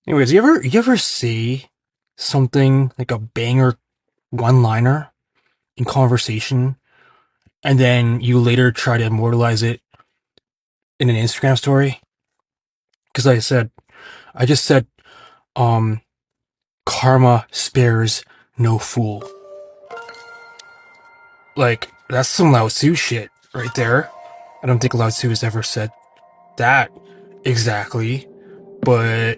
Anyways, you ever see something like a banger one-liner in conversation, and then you later try to immortalize it in an Instagram story? Because I just said, um, karma spares no fool. Like, that's some Lao Tzu shit right there. I don't think Lao Tzu has ever said that exactly, but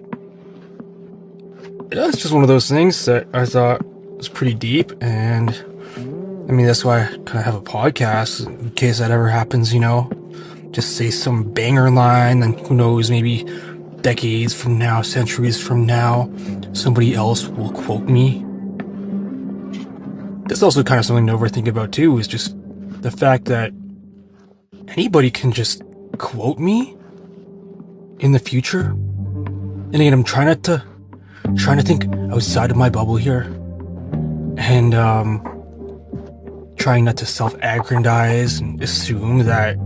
yeah, it's just one of those things that I thought was pretty deep, and I mean, that's why I kind of have a podcast in case that ever happens, just say some banger line, and who knows, maybe decades from now, centuries from now, somebody else will quote me. That's also kind of something to overthink about too, is just the fact that anybody can just quote me in the future. And again, I'm trying to think outside of my bubble here, and trying not to self-aggrandize and assume that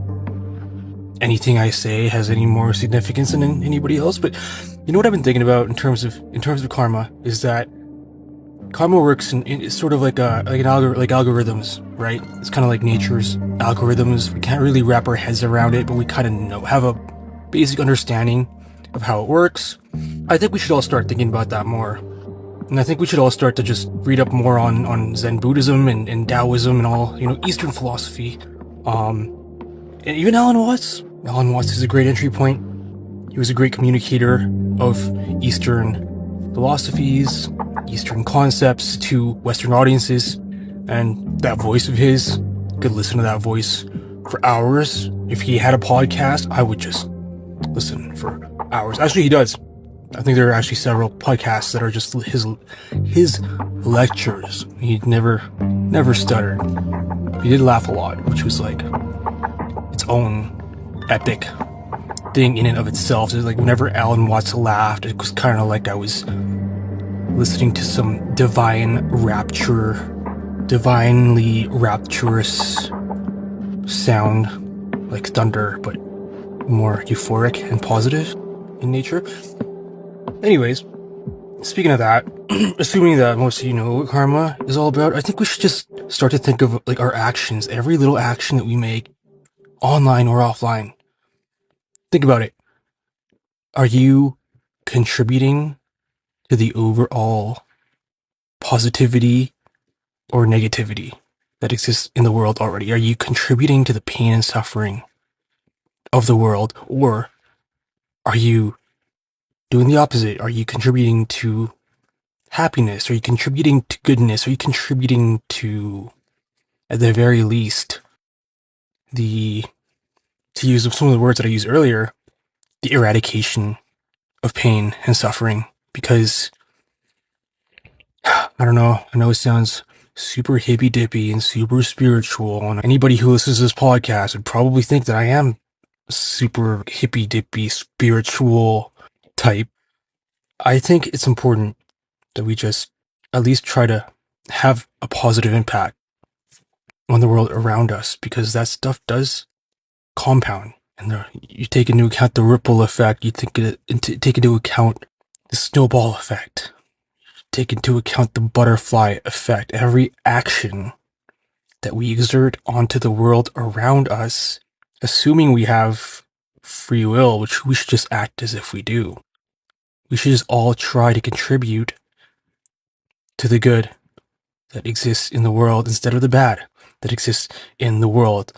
anything I say has any more significance than anybody else. But you know what I've been thinking about in terms of karma is that karma works in sort of like algorithms, right? It's kind of like nature's algorithms. We can't really wrap our heads around it, but we kind of have a basic understanding of how it works. I think we should all start thinking about that more. And I think we should all start to just read up more on Zen Buddhism and Taoism and all, Eastern philosophy. And even Alan Watts. Alan Watts is a great entry point. He was a great communicator of Eastern philosophies, Eastern concepts to Western audiences. And that voice of his, could listen to that voice for hours. If he had a podcast, I would just listen for hours. Actually, he does. I think there are actually several podcasts that are just his lectures. He never stuttered. He did laugh a lot, which was like its own epic thing in and of itself. It's like whenever Alan Watts laughed, it was kind of like I was listening to some divinely rapturous sound, like thunder, but more euphoric and positive in nature. Anyways, speaking of that, assuming that most of you know what karma is all about, I think we should just start to think of like our actions, every little action that we make, online or offline. Think about it. Are you contributing to the overall positivity or negativity that exists in the world already? Are you contributing to the pain and suffering of the world, or are you doing the opposite? Are you contributing to happiness? Are you contributing to goodness? Are you contributing to, at the very least, to use some of the words that I used earlier, the eradication of pain and suffering? Because, I don't know, I know it sounds super hippy dippy and super spiritual, and anybody who listens to this podcast would probably think that I am super hippy dippy spiritual type. I think it's important that we just at least try to have a positive impact on the world around us, because that stuff does compound. And you take into account the ripple effect, take into account the snowball effect, take into account the butterfly effect. Every action that we exert onto the world around us, assuming we have free will, which we should just act as if we do. We should just all try to contribute to the good that exists in the world instead of the bad that exists in the world.